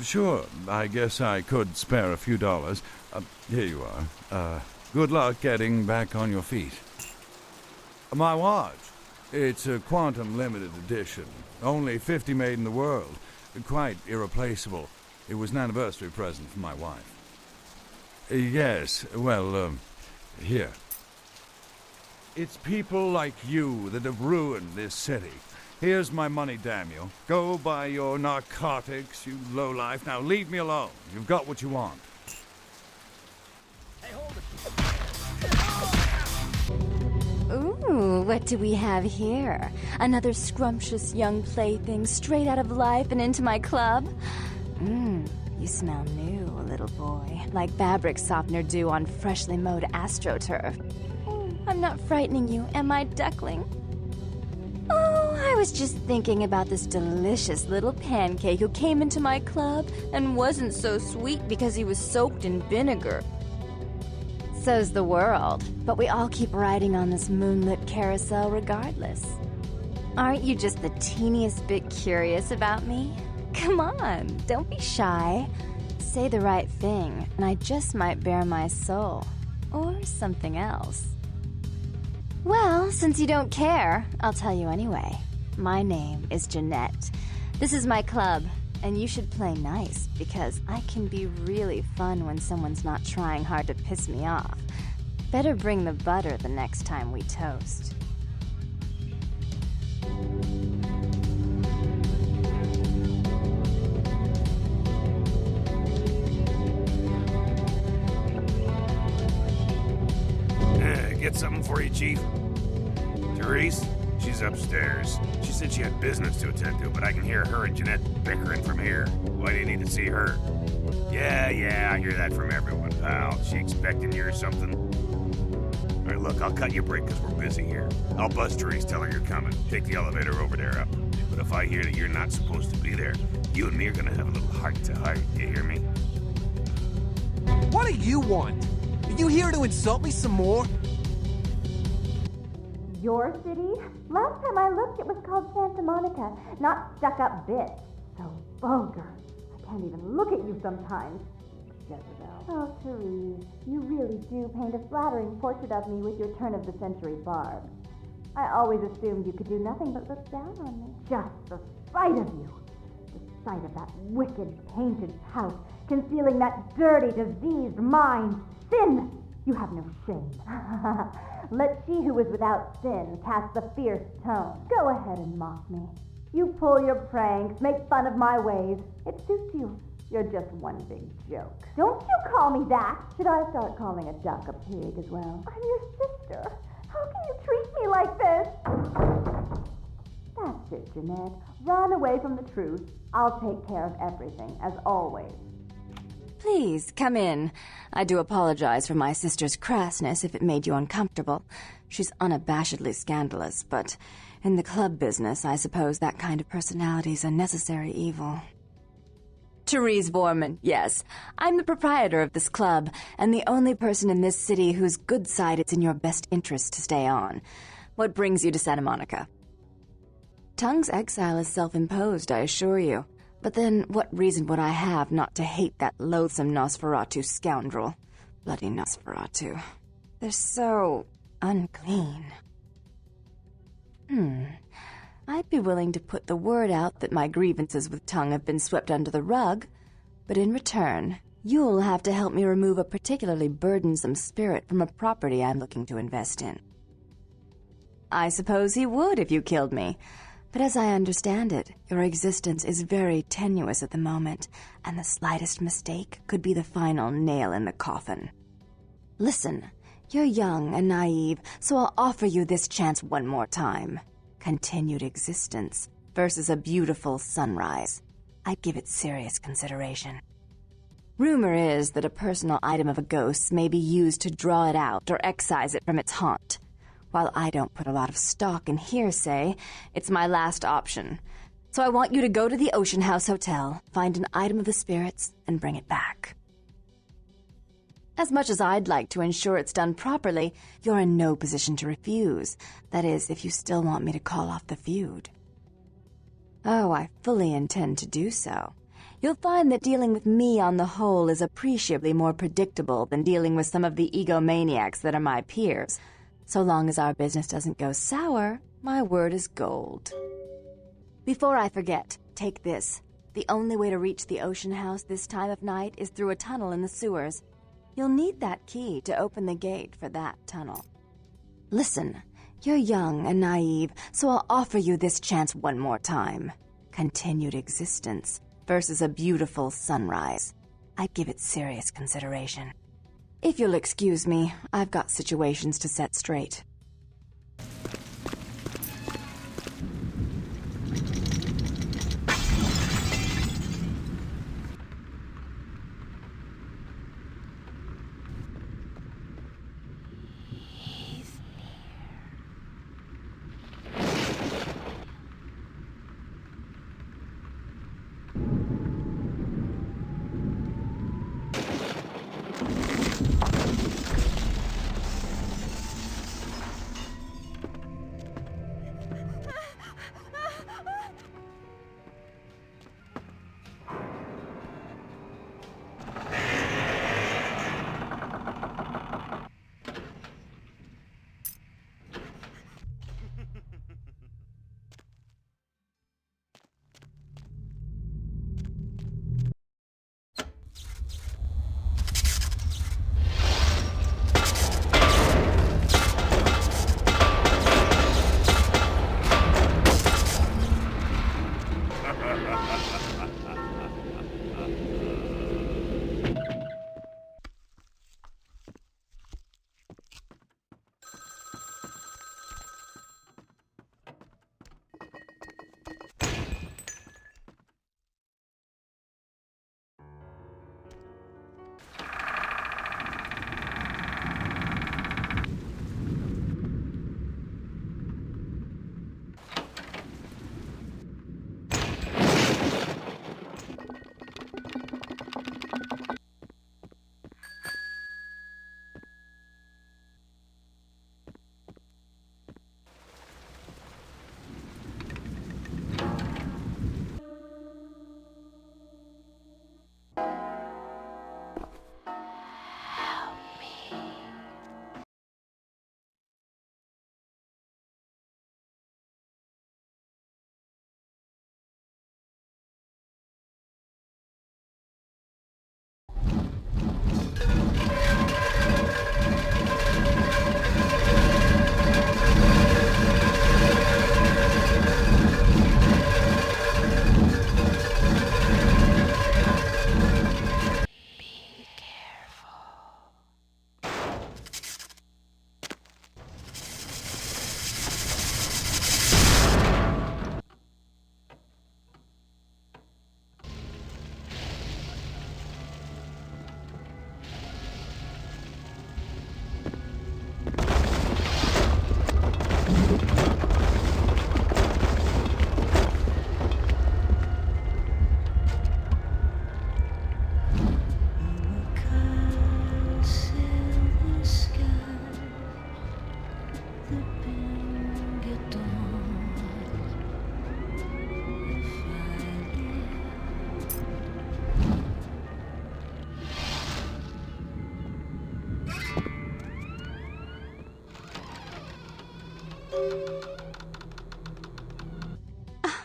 Sure. I guess I could spare a few dollars. Here you are. Good luck getting back on your feet. My watch. It's a quantum limited edition. Only 50 made in the world. Quite irreplaceable. It was an anniversary present from my wife. Yes, well, here. It's people like you that have ruined this city. Here's my money, damn you. Go buy your narcotics, you lowlife. Now leave me alone. You've got what you want. Hey, hold it. Ooh, what do we have here? Another scrumptious young plaything straight out of life and into my club? You smell new, little boy. Like fabric softener dew on freshly mowed astroturf. I'm not frightening you, am I, duckling? Oh, I was just thinking about this delicious little pancake who came into my club and wasn't so sweet because he was soaked in vinegar. So's the world, but we all keep riding on this moonlit carousel regardless. Aren't you just the teeniest bit curious about me? Come on, don't be shy. Say the right thing, and I just might bare my soul. Or something else. Well, since you don't care, I'll tell you anyway. My name is Jeanette. This is my club, and you should play nice, because I can be really fun when someone's not trying hard to piss me off. Better bring the butter the next time we toast. Get something for you, Chief? Therese? She's upstairs. She said she had business to attend to, but I can hear her and Jeanette bickering from here. Why do you need to see her? Yeah, I hear that from everyone, pal. She expecting you or something? All right, look, I'll cut you a break because we're busy here. I'll buzz Therese, tell her you're coming. Take the elevator over there up. But if I hear that you're not supposed to be there, you and me are gonna have a little heart-to-heart. You hear me? What do you want? Are you here to insult me some more? Your city? Last time I looked, it was called Santa Monica, not stuck-up bits. So vulgar. I can't even look at you sometimes. Jezebel. Oh, Therese, you really do paint a flattering portrait of me with your turn-of-the-century barb. I always assumed you could do nothing but look down on me. Just the sight of you. The sight of that wicked, painted pout, concealing that dirty, diseased mind. Sin! You have no shame. Let she who is without sin cast the fierce tone. Go ahead and mock me. You pull your pranks, make fun of my ways. It suits you. You're just one big joke. Don't you call me that! Should I start calling a duck a pig as well? I'm your sister. How can you treat me like this? That's it, Jeanette. Run away from the truth. I'll take care of everything, as always. Please, come in. I do apologize for my sister's crassness if it made you uncomfortable. She's unabashedly scandalous, but in the club business, I suppose that kind of personality's a necessary evil. Therese Borman, yes. I'm the proprietor of this club, and the only person in this city whose good side it's in your best interest to stay on. What brings you to Santa Monica? Tongue's exile is self-imposed, I assure you. But then, what reason would I have not to hate that loathsome Nosferatu scoundrel? Bloody Nosferatu. They're so unclean. I'd be willing to put the word out that my grievances with Tongue have been swept under the rug, but in return, you'll have to help me remove a particularly burdensome spirit from a property I'm looking to invest in. I suppose he would if you killed me. But as I understand it, your existence is very tenuous at the moment, and the slightest mistake could be the final nail in the coffin. Listen, you're young and naive, so I'll offer you this chance one more time. Continued existence versus a beautiful sunrise. I'd give it serious consideration. Rumor is that a personal item of a ghost may be used to draw it out or excise it from its haunt. While I don't put a lot of stock in hearsay, it's my last option. So I want you to go to the Ocean House Hotel, find an item of the spirits, and bring it back. As much as I'd like to ensure it's done properly, you're in no position to refuse. That is, if you still want me to call off the feud. Oh, I fully intend to do so. you'll find that dealing with me on the whole is appreciably more predictable than dealing with some of the egomaniacs that are my peers. So long as our business doesn't go sour, my word is gold. Before I forget, take this. The only way to reach the ocean house this time of night is through a tunnel in the sewers. You'll need that key to open the gate for that tunnel. Listen, you're young and naive, so I'll offer you this chance one more time. Continued existence versus a beautiful sunrise. I'd give it serious consideration. If you'll excuse me, I've got situations to set straight.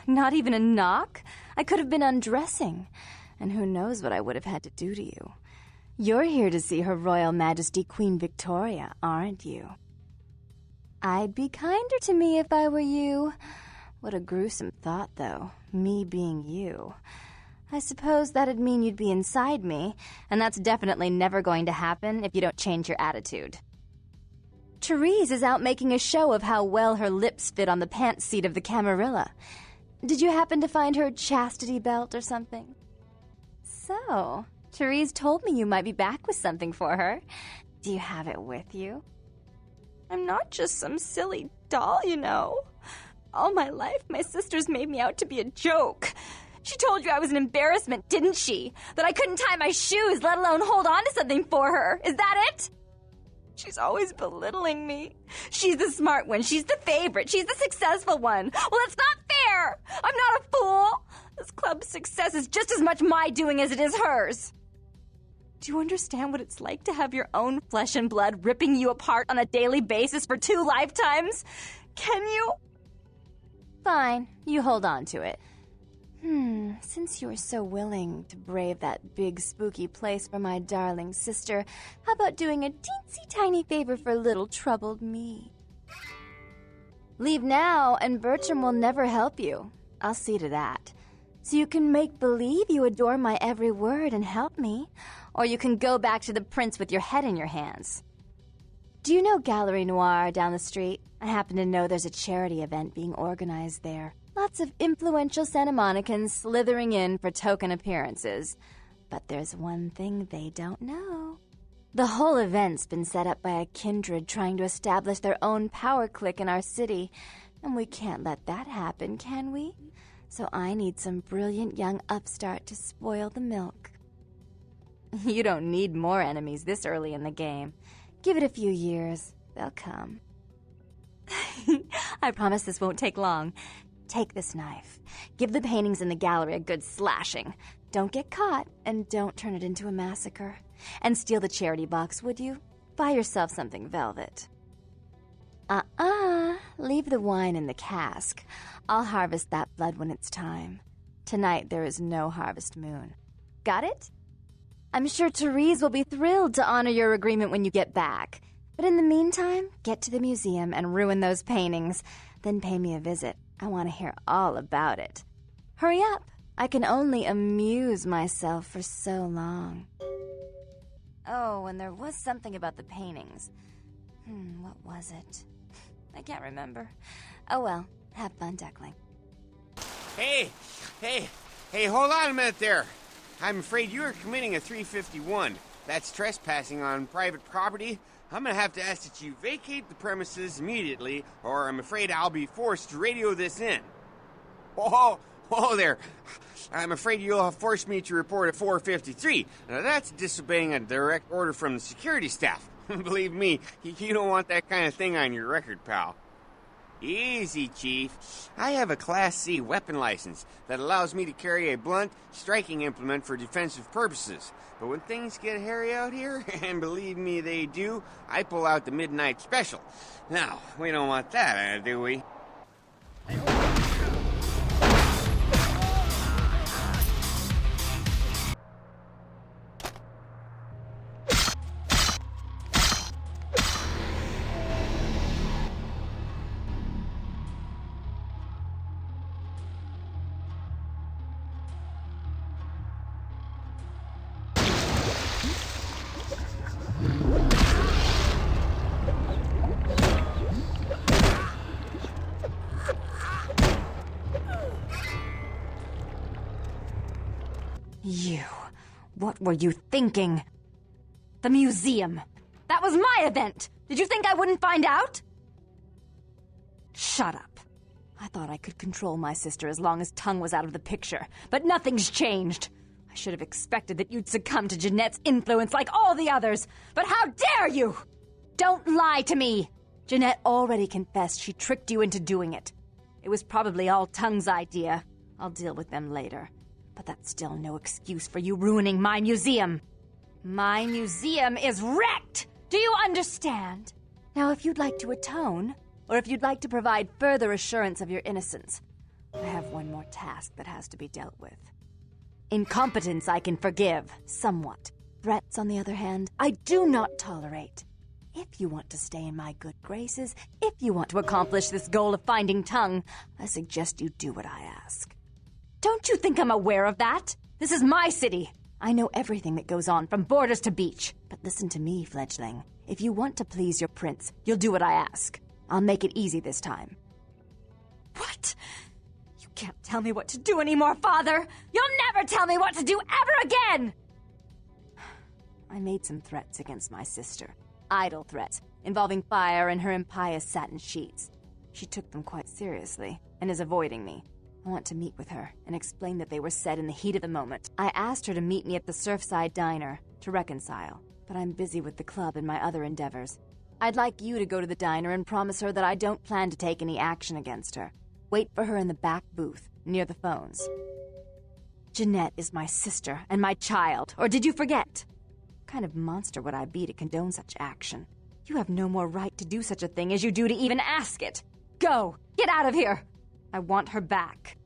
Not even a knock? I could have been undressing. And who knows what I would have had to do to you. You're here to see Her Royal Majesty Queen Victoria, aren't you? I'd be kinder to me if I were you. What a gruesome thought, though, me being you. I suppose that'd mean you'd be inside me, and that's definitely never going to happen if you don't change your attitude. Therese is out making a show of how well her lips fit on the pants seat of the Camarilla. Did you happen to find her chastity belt or something? So, Therese told me you might be back with something for her. Do you have it with you? I'm not just some silly doll, you know. All my life, my sisters made me out to be a joke. She told you I was an embarrassment, didn't she? That I couldn't tie my shoes, let alone hold on to something for her. Is that it? She's always belittling me. She's the smart one. She's the favorite. She's the successful one. Well, it's not fair. I'm not a fool. This club's success is just as much my doing as it is hers. Do you understand what it's like to have your own flesh and blood ripping you apart on a daily basis for 2 lifetimes? Can you? Fine, you hold on to it. Since you're so willing to brave that big spooky place for my darling sister, how about doing a teensy tiny favor for little troubled me? Leave now, and Bertram will never help you. I'll see to that. So you can make believe you adore my every word and help me, or you can go back to the prince with your head in your hands. Do you know Gallery Noir down the street? I happen to know there's a charity event being organized there. Lots of influential Santa Monicans slithering in for token appearances. But there's one thing they don't know. The whole event's been set up by a kindred trying to establish their own power clique in our city, and we can't let that happen, can we? So I need some brilliant young upstart to spoil the milk. You don't need more enemies this early in the game. Give it a few years. They'll come. I promise this won't take long. Take this knife. Give the paintings in the gallery a good slashing. Don't get caught, and don't turn it into a massacre. And steal the charity box, would you? Buy yourself something velvet. Leave the wine in the cask. I'll harvest that blood when it's time. Tonight there is no harvest moon. Got it? I'm sure Therese will be thrilled to honor your agreement when you get back. But in the meantime, get to the museum and ruin those paintings. Then pay me a visit. I want to hear all about it. Hurry up. I can only amuse myself for so long. Oh, and there was something about the paintings. What was it? I can't remember. Oh well, have fun, Duckling. Hey, hold on a minute there. I'm afraid you are committing a 351. That's trespassing on private property. I'm gonna have to ask that you vacate the premises immediately, or I'm afraid I'll be forced to radio this in. Oh there. I'm afraid you'll have forced me to report a 453. Now that's disobeying a direct order from the security staff. Believe me, you don't want that kind of thing on your record, pal. Easy, Chief. I have a Class C weapon license that allows me to carry a blunt striking implement for defensive purposes. But when things get hairy out here, and believe me they do, I pull out the midnight special. Now, we don't want that, do we? You. What were you thinking? The museum. That was my event. Did you think I wouldn't find out? Shut up. I thought I could control my sister as long as Tongue was out of the picture, but nothing's changed. I should have expected that you'd succumb to Jeanette's influence like all the others, but how dare you! Don't lie to me! Jeanette already confessed she tricked you into doing it. It was probably all Tongue's idea. I'll deal with them later. But that's still no excuse for you ruining my museum. My museum is wrecked! Do you understand? Now, if you'd like to atone, or if you'd like to provide further assurance of your innocence, I have one more task that has to be dealt with. Incompetence I can forgive, somewhat. Threats, on the other hand, I do not tolerate. If you want to stay in my good graces, if you want to accomplish this goal of finding Tongue, I suggest you do what I ask. Don't you think I'm aware of that? This is my city. I know everything that goes on, from borders to beach. But listen to me, fledgling. If you want to please your prince, you'll do what I ask. I'll make it easy this time. What? You can't tell me what to do anymore, Father! You'll never tell me what to do ever again! I made some threats against my sister. Idle threats, involving fire and her impious satin sheets. She took them quite seriously, and is avoiding me. I want to meet with her and explain that they were said in the heat of the moment. I asked her to meet me at the Surfside Diner to reconcile, but I'm busy with the club and my other endeavors. I'd like you to go to the diner and promise her that I don't plan to take any action against her. Wait for her in the back booth, near the phones. Jeanette is my sister and my child, or did you forget? What kind of monster would I be to condone such action? You have no more right to do such a thing as you do to even ask it. Go! Get out of here! I want her back.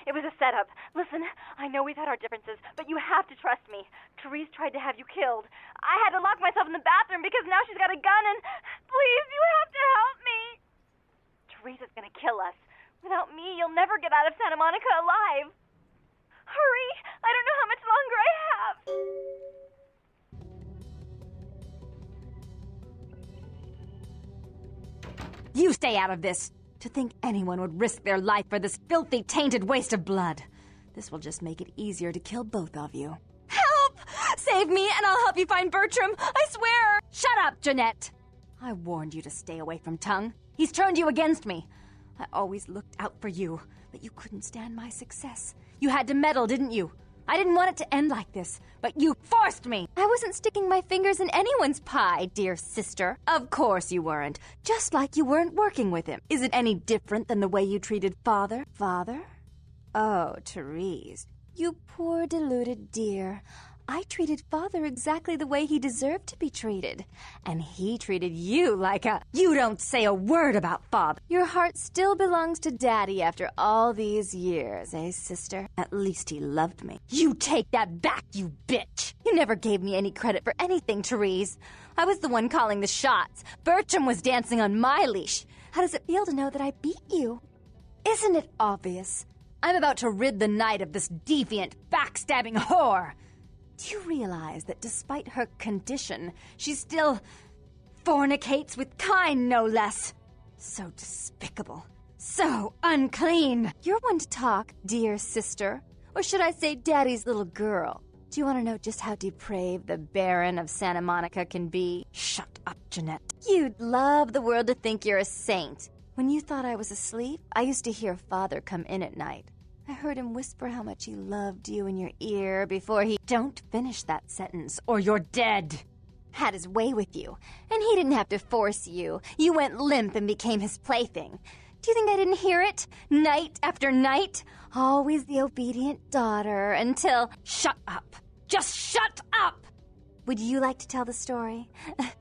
It was a setup. Listen, I know we've had our differences, but you have to trust me. Therese tried to have you killed. I had to lock myself in the bathroom because now she's got a gun and... Please, you have to help me. Therese is gonna kill us. Without me, you'll never get out of Santa Monica alive. Hurry! I don't know how much longer I have. You stay out of this. To think anyone would risk their life for this filthy, tainted waste of blood. This will just make it easier to kill both of you. Help! Save me and I'll help you find Bertram. I swear! Shut up, Jeanette! I warned you to stay away from Tongue. He's turned you against me. I always looked out for you, but you couldn't stand my success. You had to meddle, didn't you? I didn't want it to end like this, but you forced me! I wasn't sticking my fingers in anyone's pie, dear sister. Of course you weren't. Just like you weren't working with him. Is it any different than the way you treated Father? Father? Oh, Therese. You poor deluded dear. I treated Father exactly the way he deserved to be treated. And he treated you like a... You don't say a word about Father. Your heart still belongs to Daddy after all these years, eh, sister? At least he loved me. You take that back, you bitch! You never gave me any credit for anything, Therese. I was the one calling the shots. Bertram was dancing on my leash. How does it feel to know that I beat you? Isn't it obvious? I'm about to rid the night of this deviant, backstabbing whore. Do you realize that despite her condition, she still fornicates with kind, no less? So despicable. So unclean. You're one to talk, dear sister. Or should I say Daddy's little girl? Do you want to know just how depraved the Baron of Santa Monica can be? Shut up, Jeanette. You'd love the world to think you're a saint. When you thought I was asleep, I used to hear Father come in at night. I heard him whisper how much he loved you in your ear before he... Don't finish that sentence, or you're dead. Had his way with you, and he didn't have to force you. You went limp and became his plaything. Do you think I didn't hear it? Night after night? Always the obedient daughter until... Shut up. Just shut up! Would you like to tell the story?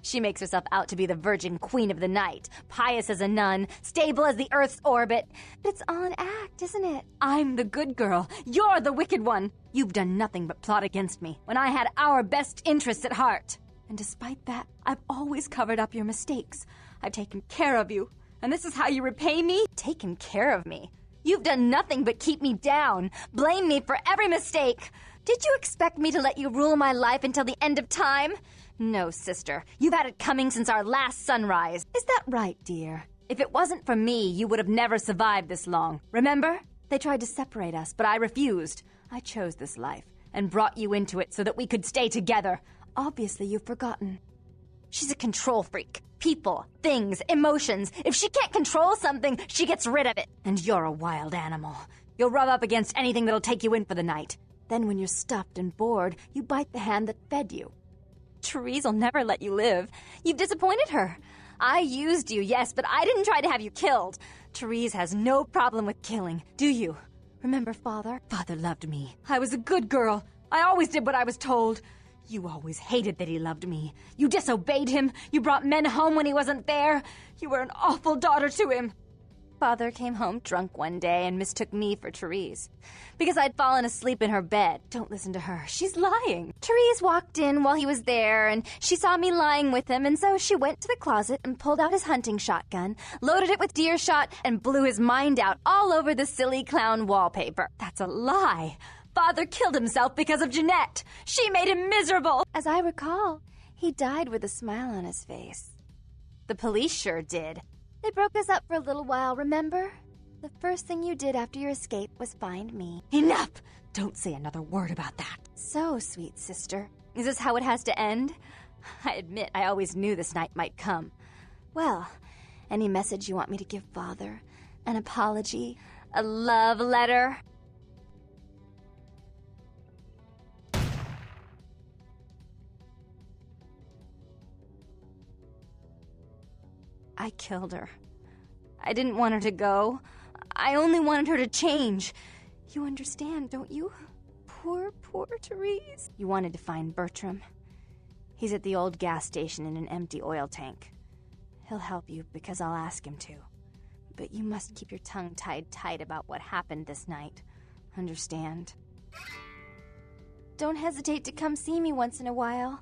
She makes herself out to be the virgin queen of the night, pious as a nun, stable as the Earth's orbit. But it's all an act, isn't it? I'm the good girl. You're the wicked one. You've done nothing but plot against me when I had our best interests at heart. And despite that, I've always covered up your mistakes. I've taken care of you. And this is how you repay me? Taken care of me. You've done nothing but keep me down, blame me for every mistake. Did you expect me to let you rule my life until the end of time? No, sister. You've had it coming since our last sunrise. Is that right, dear? If it wasn't for me, you would have never survived this long. Remember? They tried to separate us, but I refused. I chose this life and brought you into it so that we could stay together. Obviously, you've forgotten. She's a control freak. People, things, emotions. If she can't control something, she gets rid of it. And you're a wild animal. You'll rub up against anything that'll take you in for the night. Then when you're stuffed and bored, you bite the hand that fed you. Therese will never let you live. You've disappointed her. I used you, yes, but I didn't try to have you killed. Therese has no problem with killing, do you? Remember Father? Father loved me. I was a good girl. I always did what I was told. You always hated that he loved me. You disobeyed him. You brought men home when he wasn't there. You were an awful daughter to him. Father came home drunk one day and mistook me for Therese. Because I'd fallen asleep in her bed. Don't listen to her. She's lying. Therese walked in while he was there, and she saw me lying with him, and so she went to the closet and pulled out his hunting shotgun, loaded it with deer shot, and blew his mind out all over the silly clown wallpaper. That's a lie. Father killed himself because of Jeanette. She made him miserable. As I recall, he died with a smile on his face. The police sure did. They broke us up for a little while, remember? The first thing you did after your escape was find me. Enough! Don't say another word about that. So, sweet sister, is this how it has to end? I admit I always knew this night might come. Well, Any message you want me to give Father? An apology? A love letter? I killed her. I didn't want her to go. I only wanted her to change. You understand, don't you? Poor Therese. You wanted to find Bertram. He's at the old gas station in an empty oil tank. He'll help you because I'll ask him to. But you must keep your tongue tied tight about what happened this night. Understand? Don't hesitate to come see me once in a while.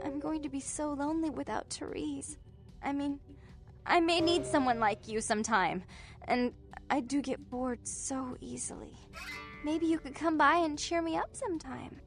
I'm going to be so lonely without Therese. I mean, I may need someone like you sometime, and I do get bored so easily. Maybe you could come by and cheer me up sometime.